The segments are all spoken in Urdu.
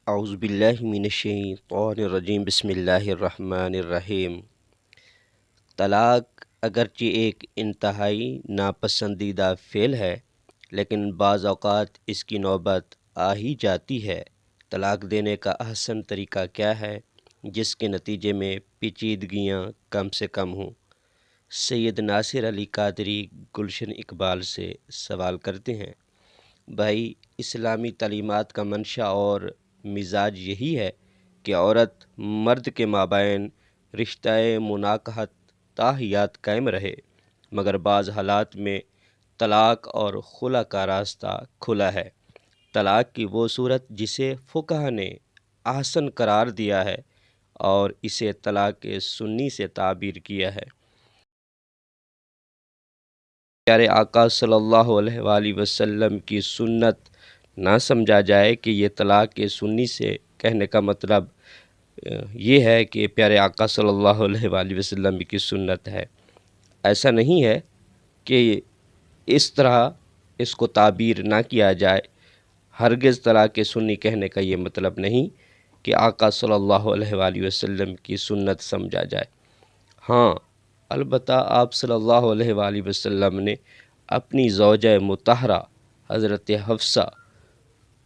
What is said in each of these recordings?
اعوذ باللہ من الشیطان الرجیم بسم اللہ الرحمن الرحیم۔ طلاق اگرچہ ایک انتہائی ناپسندیدہ فعل ہے، لیکن بعض اوقات اس کی نوبت آ ہی جاتی ہے۔ طلاق دینے کا احسن طریقہ کیا ہے جس کے نتیجے میں پیچیدگیاں کم سے کم ہوں؟ سید ناصر علی قادری گلشن اقبال سے سوال کرتے ہیں۔ بھائی، اسلامی تعلیمات کا منشا اور مزاج یہی ہے کہ عورت مرد کے مابین رشتہ مناکحت تا حیات قائم رہے، مگر بعض حالات میں طلاق اور خلا کا راستہ کھلا ہے۔ طلاق کی وہ صورت جسے فقہا نے احسن قرار دیا ہے اور اسے طلاق سنی سے تعبیر کیا ہے۔ پیارے آقا صلی اللہ علیہ وآلہ وسلم کی سنت نہ سمجھا جائے کہ یہ طلاق سنی سے کہنے کا مطلب یہ ہے کہ پیارے آقا صلی اللہ علیہ وآلہ وسلم کی سنت ہے۔ ایسا نہیں ہے کہ اس طرح اس کو تعبیر نہ کیا جائے۔ ہرگز طلاق سنی کہنے کا یہ مطلب نہیں کہ آقا صلی اللہ علیہ وآلہ وسلم کی سنت سمجھا جائے۔ ہاں، البتہ آپ صلی اللہ علیہ وآلہ وسلم نے اپنی زوجہ مطہرہ حضرت حفصہ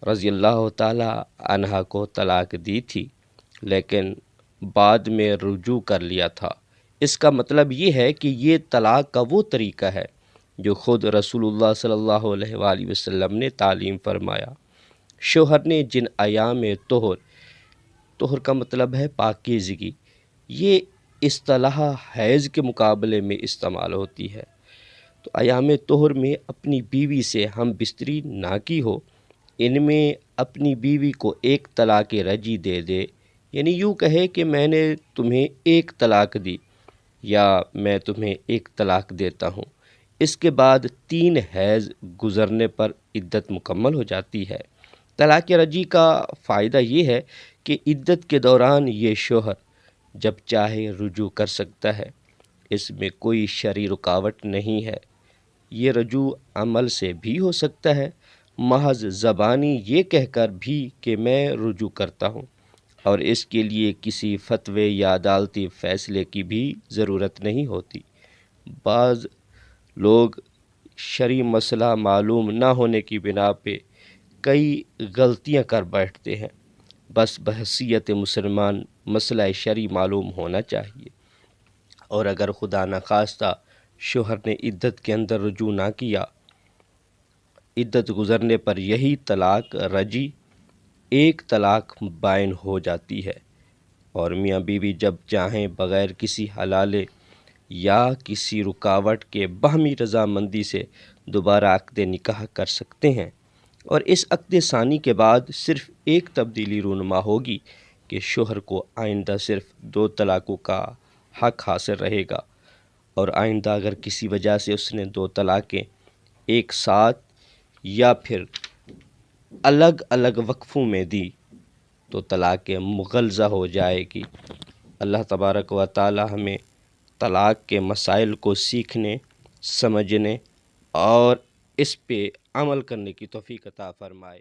رضی اللہ تعالی عنہا کو طلاق دی تھی، لیکن بعد میں رجوع کر لیا تھا۔ اس کا مطلب یہ ہے کہ یہ طلاق کا وہ طریقہ ہے جو خود رسول اللہ صلی اللہ علیہ وآلہ وسلم نے تعلیم فرمایا۔ شوہر نے جن ایام طہر کا مطلب ہے پاکیزگی، یہ اصطلاح حیض کے مقابلے میں استعمال ہوتی ہے، تو ایام طہر میں اپنی بیوی سے ہم بستری نہ کی ہو، ان میں اپنی بیوی کو ایک طلاق رجعی دے دے، یعنی یوں کہے کہ میں نے تمہیں ایک طلاق دی یا میں تمہیں ایک طلاق دیتا ہوں۔ اس کے بعد 3 حیض گزرنے پر عدت مکمل ہو جاتی ہے۔ طلاق رجعی کا فائدہ یہ ہے کہ عدت کے دوران یہ شوہر جب چاہے رجوع کر سکتا ہے، اس میں کوئی شرعی رکاوٹ نہیں ہے۔ یہ رجوع عمل سے بھی ہو سکتا ہے، محض زبانی یہ کہہ کر بھی کہ میں رجوع کرتا ہوں، اور اس کے لیے کسی فتوے یا عدالتی فیصلے کی بھی ضرورت نہیں ہوتی۔ بعض لوگ شرعی مسئلہ معلوم نہ ہونے کی بنا پہ کئی غلطیاں کر بیٹھتے ہیں۔ بس بحیثیت مسلمان مسئلہ شرعی معلوم ہونا چاہیے، اور اگر خدا نخواستہ شوہر نے عدت کے اندر رجوع نہ کیا، عدت گزرنے پر یہی طلاق رجعی ایک طلاق بائن ہو جاتی ہے، اور میاں بیوی جب چاہیں بغیر کسی حلالے یا کسی رکاوٹ کے باہمی رضامندی سے دوبارہ عقد نکاح کر سکتے ہیں۔ اور اس عقد ثانی کے بعد صرف ایک تبدیلی رونما ہوگی کہ شوہر کو آئندہ صرف 2 طلاقوں کا حق حاصل رہے گا، اور آئندہ اگر کسی وجہ سے اس نے 2 طلاقیں ایک ساتھ یا پھر الگ الگ وقفوں میں دی تو طلاق مغلظہ ہو جائے گی۔ اللہ تبارک و تعالی ہمیں طلاق کے مسائل کو سیکھنے، سمجھنے اور اس پہ عمل کرنے کی توفیق عطا فرمائے۔